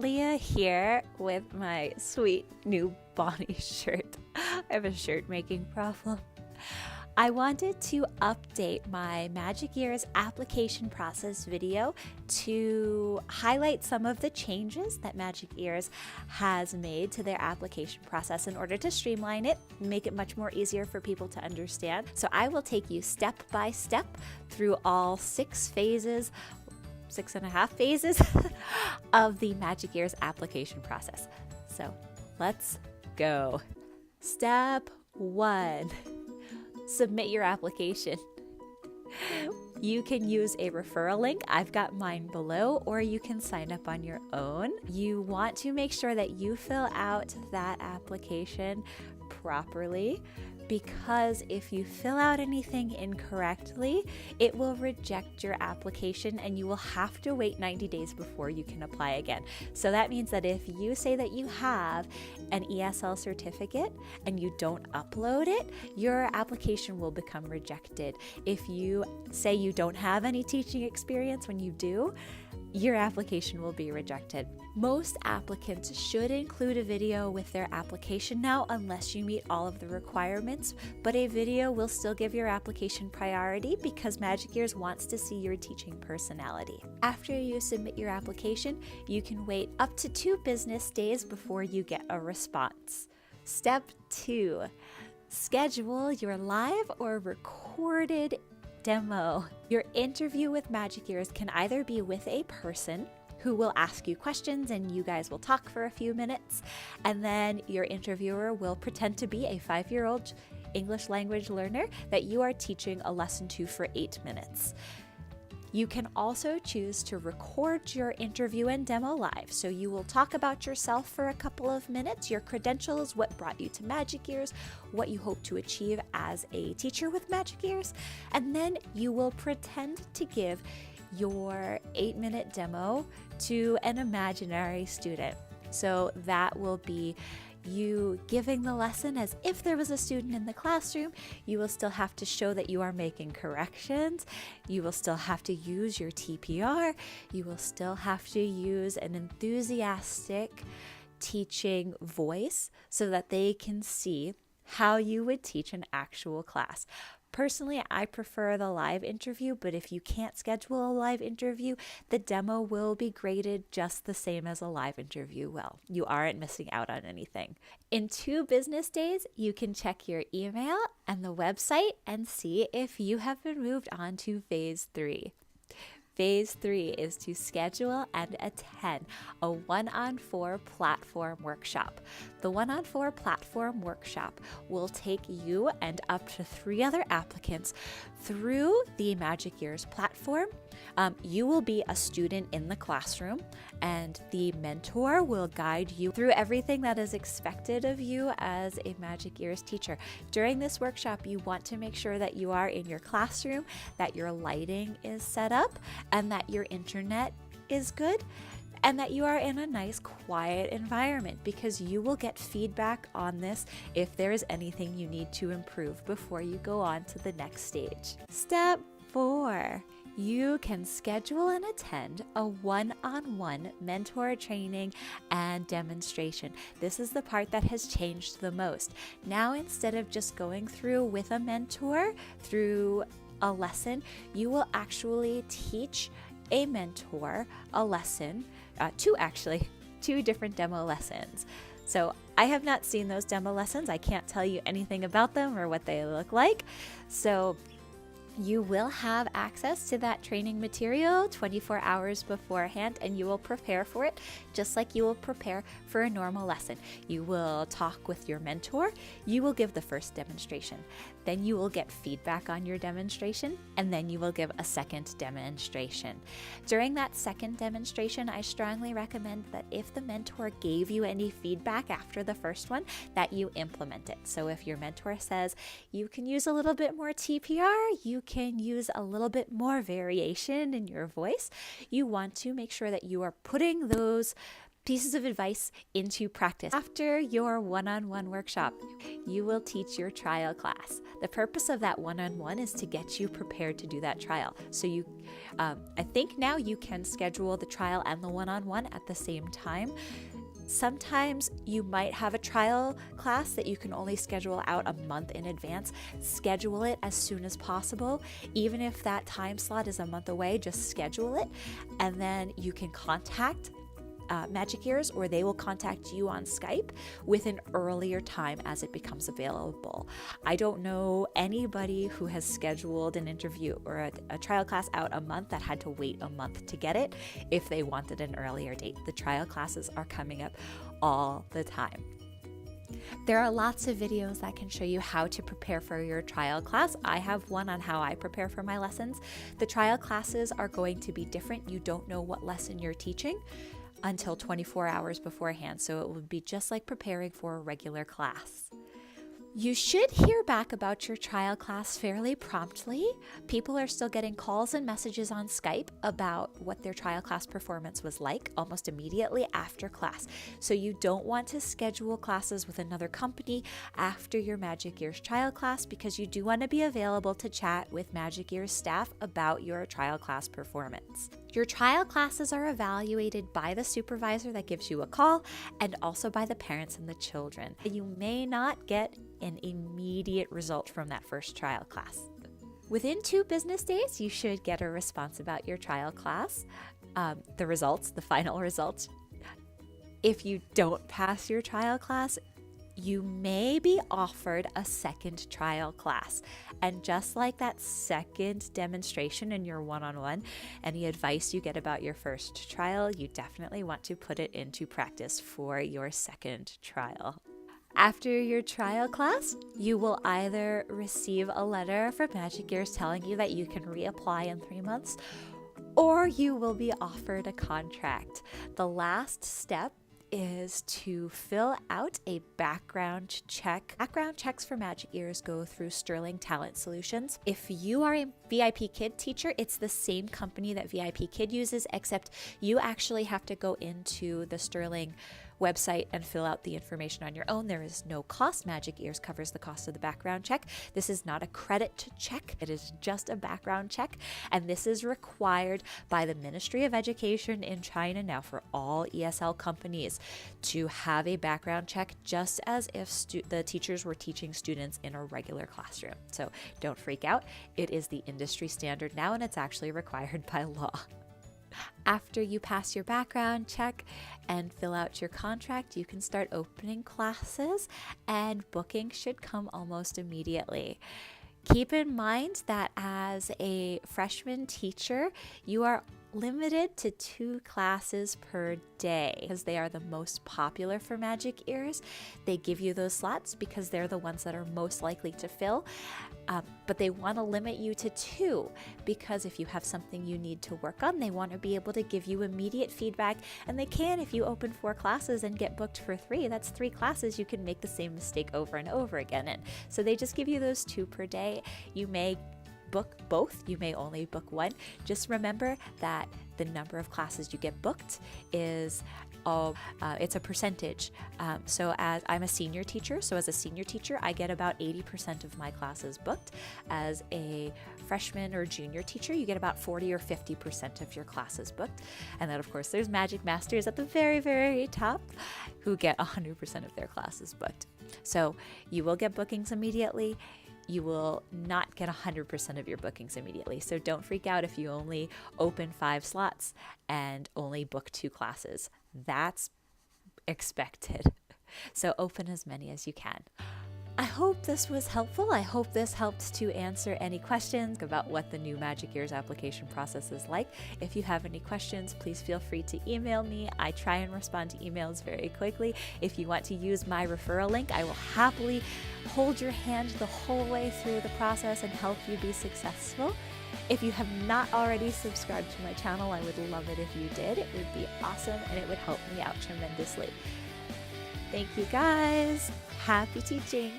Leah here with my sweet new Bonnie shirt. I have a shirt making problem. I wanted to update my Magic Years application process video to highlight some of the changes that Magic Years has made to their application process in order to streamline it, make it much more easier for people to understand. So I will take you step by step through all 6.5 phases of the Magic Years application process. So let's go. Step 1. Submit your application. You can use a referral link. I've got mine below, or you can sign up on your own. You want to make sure that you fill out that application properly, because if you fill out anything incorrectly, it will reject your application and you will have to wait 90 days before you can apply again. So that means that if you say that you have an ESL certificate and you don't upload it, your application will become rejected. If you say you don't have any teaching experience when you do, your application will be rejected. Most applicants should include a video with their application now, unless you meet all of the requirements, but a video will still give your application priority because Magic Years wants to see your teaching personality. After you submit your application, you can wait up to 2 business days before you get a response. Step 2, schedule your live or recorded demo. Your interview with Magic Years can either be with a person who will ask you questions and you guys will talk for a few minutes, and then your interviewer will pretend to be a 5-year-old English language learner that you are teaching a lesson to for 8 minutes. You can also choose to record your interview and demo live. So you will talk about yourself for a couple of minutes, your credentials, what brought you to Magic Years, what you hope to achieve as a teacher with Magic Years, and then you will pretend to give your 8-minute demo to an imaginary student. So that will be you giving the lesson as if there was a student in the classroom. You will still have to show that you are making corrections. You will still have to use your TPR. You will still have to use an enthusiastic teaching voice so that they can see how you would teach an actual class. Personally, I prefer the live interview, but if you can't schedule a live interview, the demo will be graded just the same as a live interview will. You aren't missing out on anything. In 2 business days, you can check your email and the website and see if you have been moved on to phase 3. Phase 3 is to schedule and attend a 1-on-4 platform workshop. The 1-on-4 platform workshop will take you and up to 3 other applicants through the Magic Years platform. You will be a student in the classroom, and the mentor will guide you through everything that is expected of you as a Magic Years teacher. During this workshop, you want to make sure that you are in your classroom, that your lighting is set up, and that your internet is good, and that you are in a nice quiet environment, because you will get feedback on this if there is anything you need to improve before you go on to the next stage. Step 4. You can schedule and attend a 1-on-1 mentor training and demonstration. This is the part that has changed the most. Now, instead of just going through with a mentor through a lesson, you will actually teach a mentor a lesson, 2 different demo lessons. So I have not seen those demo lessons. I can't tell you anything about them or what they look like. So you will have access to that training material 24 hours beforehand, and you will prepare for it just like you will prepare for a normal lesson. You will talk with your mentor. You will give the first demonstration. Then you will get feedback on your demonstration, and then you will give a second demonstration. During that second demonstration, I strongly recommend that if the mentor gave you any feedback after the first one, that you implement it. So if your mentor says you can use a little bit more TPR, you can use a little bit more variation in your voice, you want to make sure that you are putting those pieces of advice into practice. After your one-on-one workshop, you will teach your trial class. The purpose of that one-on-one is to get you prepared to do that trial. So I think now you can schedule the trial and the one-on-one at the same time. Sometimes you might have a trial class that you can only schedule out a month in advance. Schedule it as soon as possible. Even if that time slot is a month away, just schedule it. And then you can contact Magic Ears, or they will contact you on Skype with an earlier time as it becomes available. I don't know anybody who has scheduled an interview or a trial class out a month that had to wait a month to get it if they wanted an earlier date. The trial classes are coming up all the time. There are lots of videos that can show you how to prepare for your trial class. I have one on how I prepare for my lessons. The trial classes are going to be different. You don't know what lesson you're teaching until 24 hours beforehand, so it would be just like preparing for a regular class. You should hear back about your trial class fairly promptly. People are still getting calls and messages on Skype about what their trial class performance was like almost immediately after class. So you don't want to schedule classes with another company after your Magic Ears trial class, because you do want to be available to chat with Magic Ears staff about your trial class performance. Your trial classes are evaluated by the supervisor that gives you a call, and also by the parents and the children. You may not get an immediate result from that first trial class. Within 2 business days, you should get a response about your trial class, the final results. If you don't pass your trial class, you may be offered a second trial class. And just like that second demonstration in your one-on-one, any advice you get about your first trial, you definitely want to put it into practice for your second trial. After your trial class, you will either receive a letter from Magic Ears telling you that you can reapply in 3 months, or you will be offered a contract. The last step is to fill out a background check. Background checks for Magic Ears go through Sterling Talent Solutions. If you are a VIP Kid teacher, it's the same company that VIP Kid uses, except you actually have to go into the Sterling website and fill out the information on your own. There is no cost. Magic Ears covers the cost of the background check. This is not a credit check. It is just a background check. And this is required by the Ministry of Education in China now for all ESL companies to have a background check, just as if the teachers were teaching students in a regular classroom. So don't freak out. It is the industry standard now, and it's actually required by law. After you pass your background check and fill out your contract, you can start opening classes, and booking should come almost immediately. Keep in mind that as a freshman teacher, you are limited to 2 classes per day because they are the most popular for Magic Ears. They give you those slots because they're the ones that are most likely to fill, but they want to limit you to 2 because if you have something you need to work on, they want to be able to give you immediate feedback, and they can if you open 4 classes and get booked for 3. That's 3 classes you can make the same mistake over and over again in. So they just give you those 2 per day. You may book both, you may only book 1. Just remember that the number of classes you get booked is it's a percentage. So as I'm a senior teacher, as a senior teacher, I get about 80% of my classes booked. As a freshman or junior teacher, you get about 40 or 50% of your classes booked. And then of course there's Magic Masters at the very, very top who get 100% of their classes booked. So you will get bookings immediately. You will not get 100% of your bookings immediately. So don't freak out if you only open 5 slots and only book 2 classes. That's expected. So open as many as you can. I hope this was helpful. I hope this helped to answer any questions about what the new Magic Ears application process is like. If you have any questions, please feel free to email me. I try and respond to emails very quickly. If you want to use my referral link, I will happily hold your hand the whole way through the process and help you be successful. If you have not already subscribed to my channel, I would love it if you did. It would be awesome and it would help me out tremendously. Thank you guys. Happy teaching.